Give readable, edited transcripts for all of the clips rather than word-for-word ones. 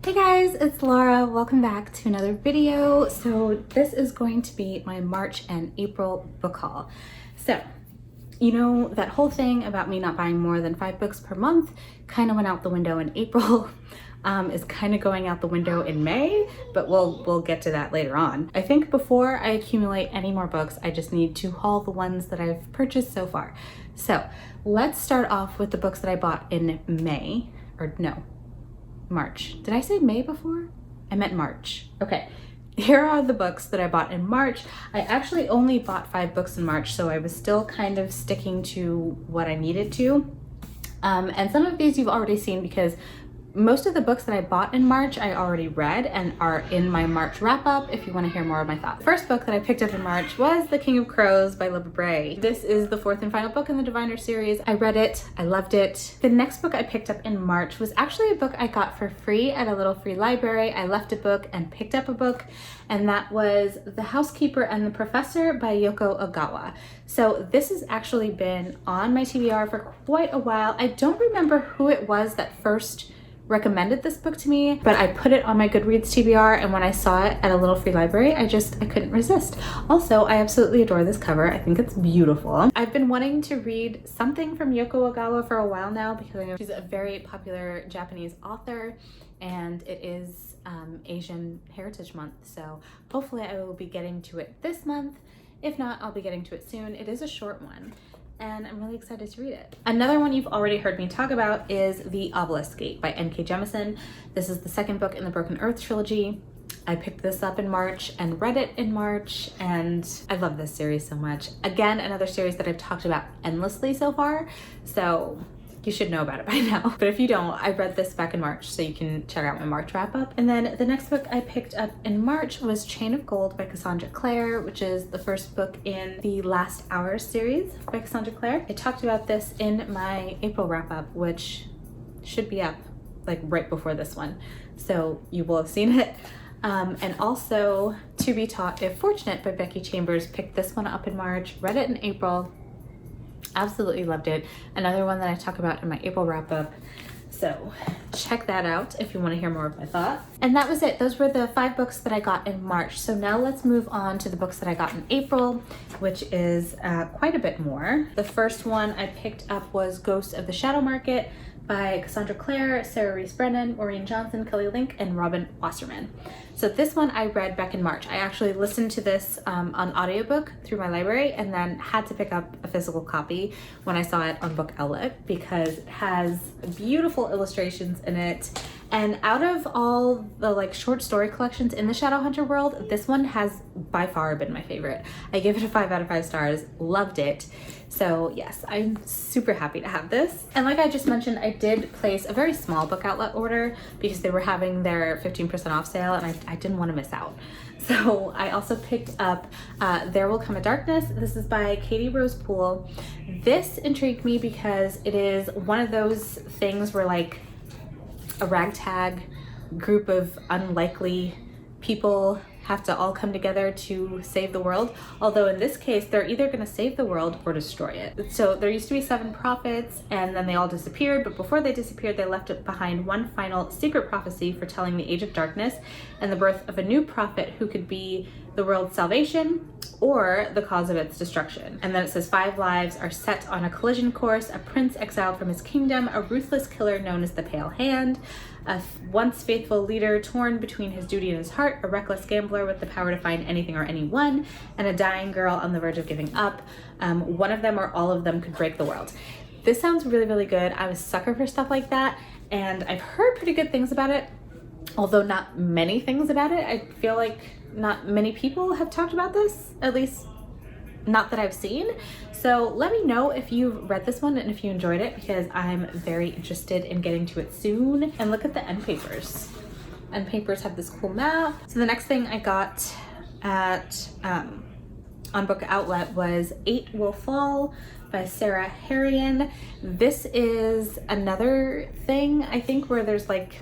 Hey guys, it's Laura. Welcome back to another video. So this is going to be my March and April book haul. So, you know, that whole thing about me not buying more than 5 books per month kind of went out the window in April. Is kind of going out the window in May, but we'll get to that later on. I think before I accumulate any more books, I just need to haul the ones that I've purchased so far. So let's start off with the books that I bought in May, or no, March. Did I say May before? I meant March. Okay, here are the books that I bought in March. I actually only bought 5 books in March, so I was still kind of sticking to what I needed to. And some of these you've already seen because most of the books that I bought in March I already read and are in my March wrap-up if you want to hear more of my thoughts. The first book that I picked up in March was The King of Crows by Libba Bray. This is the 4th and final book in the Diviner series. I read it, I loved it. The next book I picked up in March was actually a book I got for free at a little free library. I left a book and picked up a book, and that was The Housekeeper and the Professor by Yoko Ogawa. So this has actually been on my TBR for quite a while. I don't remember who it was that first recommended this book to me, but I put it on my Goodreads TBR, and when I saw it at a little free library, I couldn't resist. Also, I absolutely adore this cover. I think it's beautiful. I've been wanting to read something from Yoko Ogawa for a while now because I know she's a very popular Japanese author, and it is Asian Heritage Month, so hopefully I will be getting to it this month. If not, I'll be getting to it soon. It is a short one, and I'm really excited to read it. Another one you've already heard me talk about is The Obelisk Gate by N.K. Jemisin. This is the second book in the Broken Earth trilogy. I picked this up in March and read it in March, and I love this series so much. Again, another series that I've talked about endlessly so far, so you should know about it by now. But if you don't, I read this back in March, so you can check out my March wrap up. And then the next book I picked up in March was Chain of Gold by Cassandra Clare, which is the first book in the Last Hours series by Cassandra Clare. I talked about this in my April wrap up, which should be up like right before this one, so you will have seen it. And also To Be Taught If Fortunate by Becky Chambers. Picked this one up in March, read it in April. Absolutely loved it. Another one that I talk about in my April wrap up. So check that out if you want to hear more of my thoughts. And that was it. Those were the 5 books that I got in March. So now let's move on to the books that I got in April, which is quite a bit more. The first one I picked up was Ghosts of the Shadow Market by Cassandra Clare, Sarah Reese Brennan, Maureen Johnson, Kelly Link, and Robin Wasserman. So this one I read back in March. I actually listened to this on audiobook through my library and then had to pick up a physical copy when I saw it on Book Outlet because it has beautiful illustrations in it. And out of all the like short story collections in the Shadowhunter world, this one has by far been my favorite. I give it a 5 out of 5 stars, loved it. So yes, I'm super happy to have this. And like I just mentioned, I did place a very small Book Outlet order because they were having their 15% off sale, and I didn't want to miss out. So I also picked up There Will Come a Darkness. This is by Katie Rose Poole. This intrigued me because it is one of those things where like a ragtag group of unlikely people have to all come together to save the world. Although in this case, they're either going to save the world or destroy it. So there used to be 7 prophets, and then they all disappeared. But before they disappeared, they left behind one final secret prophecy foretelling the Age of Darkness and the birth of a new prophet who could be the world's salvation or the cause of its destruction. And then it says 5 lives are set on a collision course: a prince exiled from his kingdom, a ruthless killer known as the Pale Hand, a once faithful leader torn between his duty and his heart, a reckless gambler with the power to find anything or anyone, and a dying girl on the verge of giving up. One of them or all of them could break the world. This sounds really, really good. I'm a sucker for stuff like that, and I've heard pretty good things about it, although not many things about it. I feel like not many people have talked about this, at least not that I've seen. So let me know if you've read this one and if you enjoyed it, because I'm very interested in getting to it soon. And look at the end papers. End papers have this cool map. So the next thing I got at on Book Outlet was 8 Will Fall by Sarah Harrion. This is another thing, I think, where there's like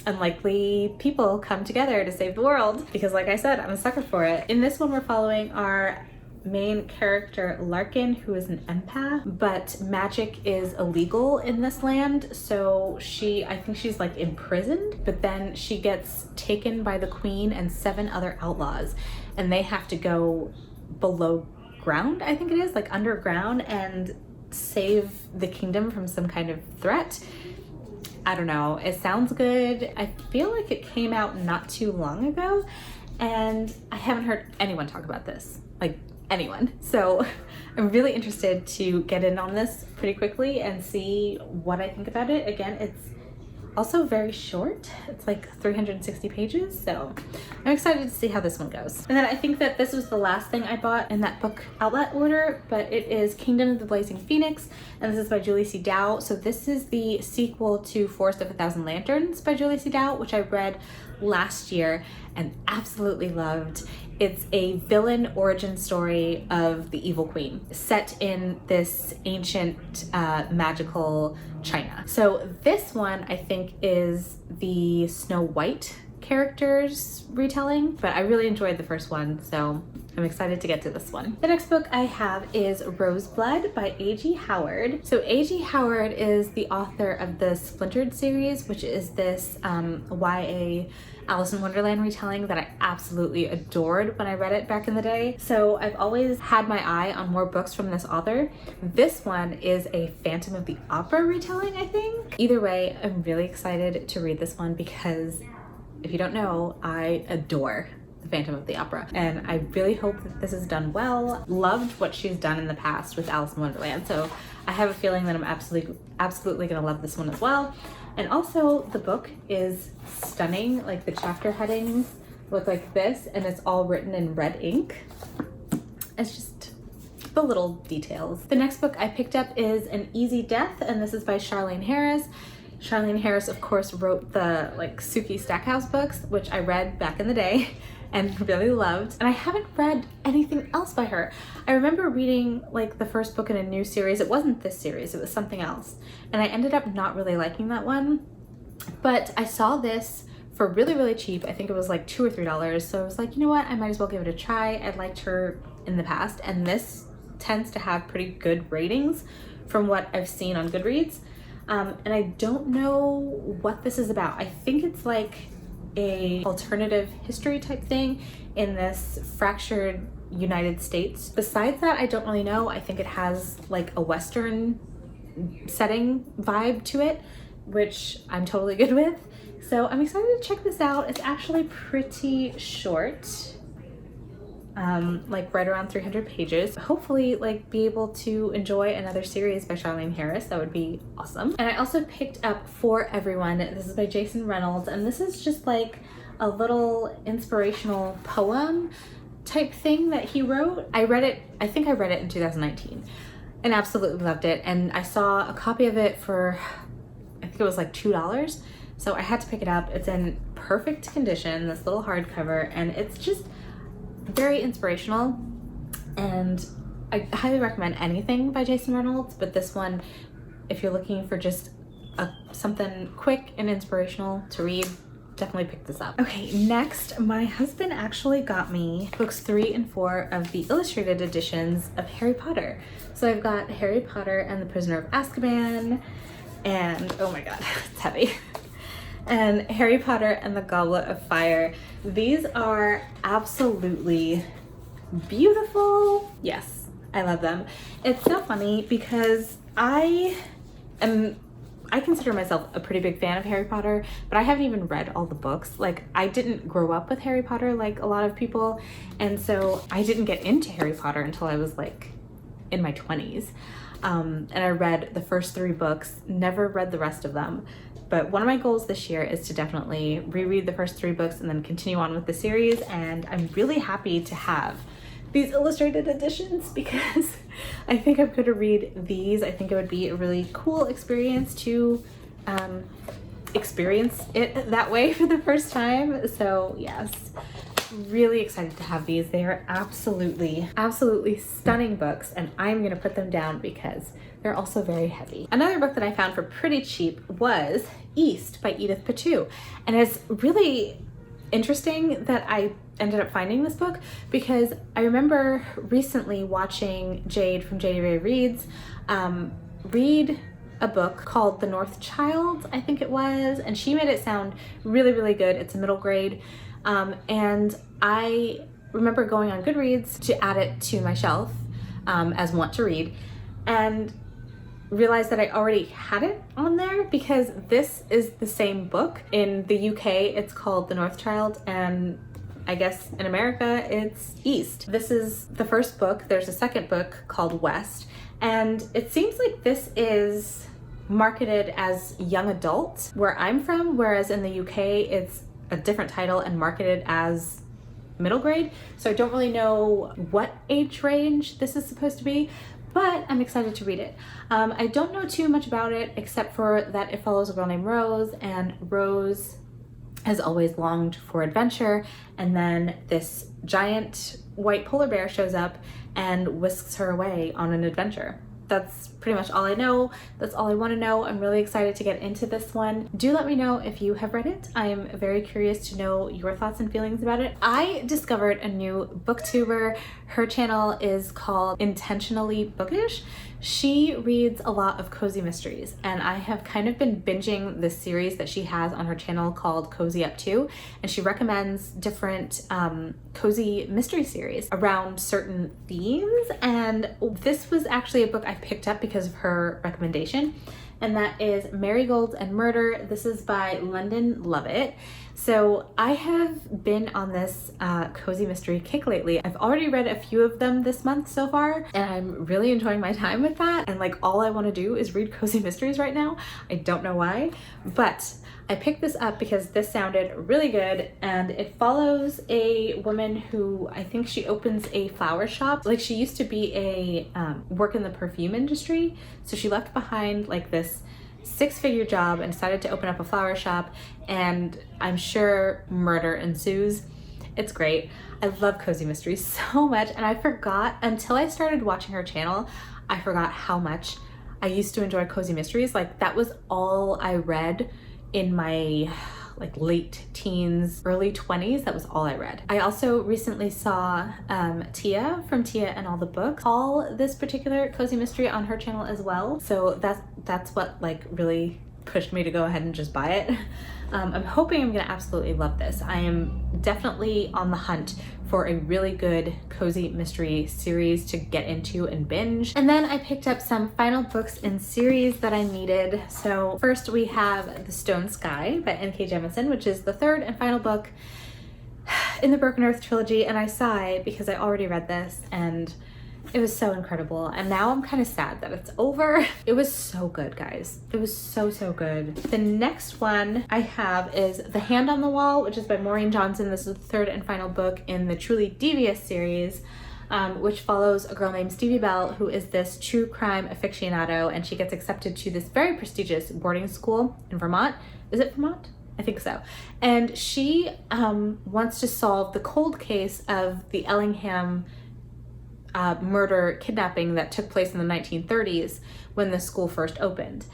unlikely people come together to save the world, because like I said, I'm a sucker for it. In this one, we're following our main character Larkin, who is an empath, but magic is illegal in this land. So I think she's like imprisoned, but then she gets taken by the queen and 7 other outlaws, and they have to go below ground, I think it is, like underground, and save the kingdom from some kind of threat. I don't know, it sounds good. I feel like it came out not too long ago, and I haven't heard anyone talk about this, like anyone. So I'm really interested to get in on this pretty quickly and see what I think about it. Again, it's also very short. It's like 360 pages, so I'm excited to see how this one goes. And then I think that this was the last thing I bought in that book outlet order, but it is Kingdom of the Blazing Phoenix, and this is by Julie C. Dow. So this is the sequel to Forest of a Thousand Lanterns by Julie C. Dow, which I read last year and absolutely loved. It's a villain origin story of the evil queen set in this ancient magical China. So this one I think is the Snow White characters retelling, but I really enjoyed the first one, so I'm excited to get to this one. The next book I have is Roseblood by A.G. Howard. So A.G. Howard is the author of the Splintered series, which is this YA Alice in Wonderland retelling that I absolutely adored when I read it back in the day. So I've always had my eye on more books from this author. This one is a Phantom of the Opera retelling, I think. Either way, I'm really excited to read this one because if you don't know, I adore the Phantom of the Opera, and I really hope that this is done well. Loved what she's done in the past with Alice in Wonderland, so I have a feeling that I'm absolutely gonna love this one as well. And also the book is stunning. Like the chapter headings look like this, and it's all written in red ink. It's just the little details. The next book I picked up is An Easy Death, and this is by Charlaine Harris. Charlaine Harris, of course, wrote the Sookie Stackhouse books, which I read back in the day and really loved. And I haven't read anything else by her. I remember reading the first book in a new series. It wasn't this series, it was something else. And I ended up not really liking that one. But I saw this for really, really cheap. I think it was like $2 or $3. So I was like, you know what? I might as well give it a try. I liked her in the past, and this tends to have pretty good ratings from what I've seen on Goodreads. And I don't know what this is about. I think it's like a alternative history type thing in this fractured United States. Besides that, I don't really know. I think it has like a Western setting vibe to it, which I'm totally good with. So I'm excited to check this out. It's actually pretty short. Right around 300 pages. Hopefully be able to enjoy another series by Charlaine Harris. That would be awesome. And I also picked up For Everyone. This is by Jason Reynolds, and this is just like a little inspirational poem type thing that he wrote. I think I read it in 2019 and absolutely loved it. And I saw a copy of it for, I think it was like $2. So I had to pick it up. It's in perfect condition, this little hardcover, and it's just very inspirational, and I highly recommend anything by Jason Reynolds, but this one, if you're looking for just something quick and inspirational to read, definitely pick this up. Okay, next, my husband actually got me books 3 and 4 of the illustrated editions of Harry Potter. So I've got Harry Potter and the Prisoner of Azkaban, and oh my god, it's heavy. And Harry Potter and the Goblet of Fire. These are absolutely beautiful. Yes, I love them. It's so funny because I consider myself a pretty big fan of Harry Potter, but I haven't even read all the books. I didn't grow up with Harry Potter like a lot of people, and so I didn't get into Harry Potter until I was in my 20s. And I read the first 3 books, never read the rest of them. But one of my goals this year is to definitely reread the first 3 books and then continue on with the series. And I'm really happy to have these illustrated editions because I think I'm going to read these. I think it would be a really cool experience to experience it that way for the first time. So yes, really excited to have these. They are absolutely stunning books, and I'm going to put them down because they're also very heavy. Another book that I found for pretty cheap was East by Edith Patu, and it's really interesting that I ended up finding this book because I remember recently watching Jade from Jade Ray Reads read a book called The North Child, I think it was, and she made it sound really, really good. It's a middle grade, and I remember going on Goodreads to add it to my shelf as want to read, and realized that I already had it on there because this is the same book. In the UK, it's called The North Child, and I guess in America, it's East. This is the first book. There's a second book called West, and it seems like this is marketed as young adult where I'm from, whereas in the UK, it's a different title and marketed as middle grade. So I don't really know what age range this is supposed to be, but I'm excited to read it. I don't know too much about it except for that it follows a girl named Rose, and Rose has always longed for adventure, and then this giant white polar bear shows up and whisks her away on an adventure. That's pretty much all I know. That's all I want to know. I'm really excited to get into this one. Do let me know if you have read it. I am very curious to know your thoughts and feelings about it. I discovered a new booktuber. Her channel is called Intentionally Bookish. She reads a lot of cozy mysteries, and I have kind of been binging this series that she has on her channel called Cozy Up To, and she recommends different cozy mystery series around certain themes, and this was actually a book I picked up because of her recommendation, and that is Marigolds and Murder. This is by London Lovett. So I have been on this cozy mystery kick lately. I've already read a few of them this month so far, and I'm really enjoying my time with that. And like, all I want to do is read cozy mysteries right now. I don't know why, but I picked this up because this sounded really good, and it follows a woman who, I think she opens a flower shop. Like, she used to be a work in the perfume industry, so she left behind like this six-figure job and decided to open up a flower shop, and I'm sure murder ensues. It's great. I love cozy mysteries so much, and I forgot until I started watching her channel, I forgot how much I used to enjoy cozy mysteries. Like, that was all I read in my like late teens, early 20s. That was all I read. I also recently saw Tia from Tia and All the Books haul this particular cozy mystery on her channel as well. So that's what like really pushed me to go ahead and just buy it. I'm hoping I'm gonna absolutely love this. I am definitely on the hunt for a really good cozy mystery series to get into and binge. And then I picked up some final books in series that I needed. So first we have The Stone Sky by N.K. Jemisin, which is the third and final book in the Broken Earth trilogy, and I sigh because I already read this and it was so incredible, and now I'm kind of sad that it's over. It was so good, guys. It was so, so good. The next one I have is The Hand on the Wall, which is by Maureen Johnson. This is the third and final book in the Truly Devious series, which follows a girl named Stevie Bell, who is this true crime aficionado, and she gets accepted to this very prestigious boarding school in Vermont. Is it Vermont? I think so. And she wants to solve the cold case of the Ellingham murder kidnapping that took place in the 1930s when the school first opened.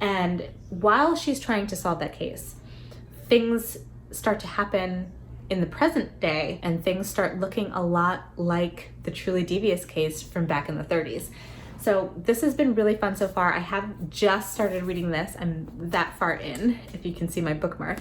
And while she's trying to solve that case, things start to happen in the present day, and things start looking a lot like the Truly Devious case from back in the 30s. So this has been really fun so far. I have just started reading this. I'm that far in, if you can see my bookmark,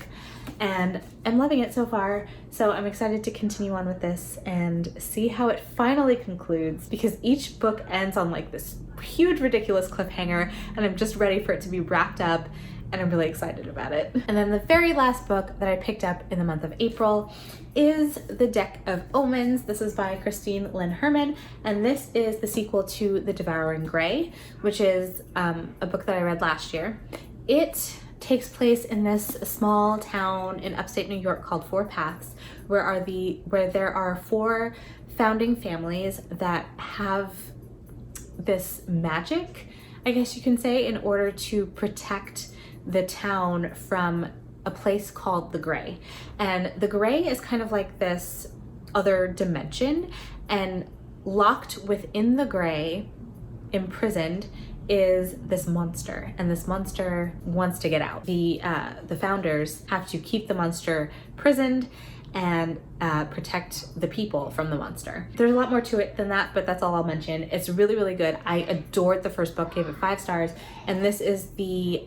and I'm loving it so far. So I'm excited to continue on with this and see how it finally concludes, because each book ends on like this huge, ridiculous cliffhanger, and I'm just ready for it to be wrapped up, and I'm really excited about it. And then the very last book that I picked up in the month of April is The Deck of Omens. This is by Christine Lynn Herman, and this is the sequel to The Devouring Grey, which is a book that I read last year. It takes place in this small town in upstate New York called Four Paths, where there are four founding families that have this magic, I guess you can say, in order to protect the town from a place called the Grey. And the Grey is kind of like this other dimension, and locked within the Grey, imprisoned, is this monster, and this monster wants to get out. The founders have to keep the monster prisoned, and protect the people from the monster. There's a lot more to it than that, but that's all I'll mention. It's really, really good. I adored the first book, gave it 5 stars, and this is the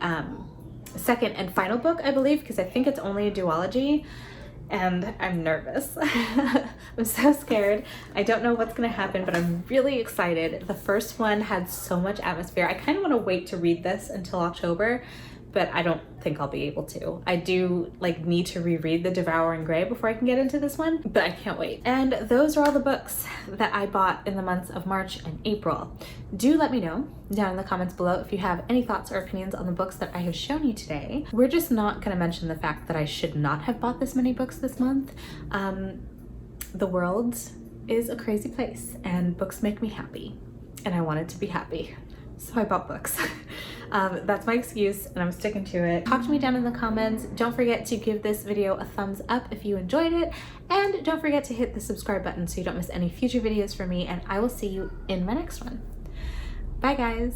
second and final book, I believe, because I think it's only a duology. And I'm nervous. I'm so scared. I don't know what's gonna happen, but I'm really excited. The first one had so much atmosphere. I kind of want to wait to read this until October, but I don't think I'll be able to. I do need to reread The Devouring Grey before I can get into this one, but I can't wait. And those are all the books that I bought in the months of March and April. Do let me know down in the comments below if you have any thoughts or opinions on the books that I have shown you today. We're just not gonna mention the fact that I should not have bought this many books this month. The world is a crazy place and books make me happy, and I wanted to be happy. So I bought books. That's my excuse and I'm sticking to it. Talk to me down in the comments. Don't forget to give this video a thumbs up if you enjoyed it, and don't forget to hit the subscribe button so you don't miss any future videos from me, and I will see you in my next one. Bye guys.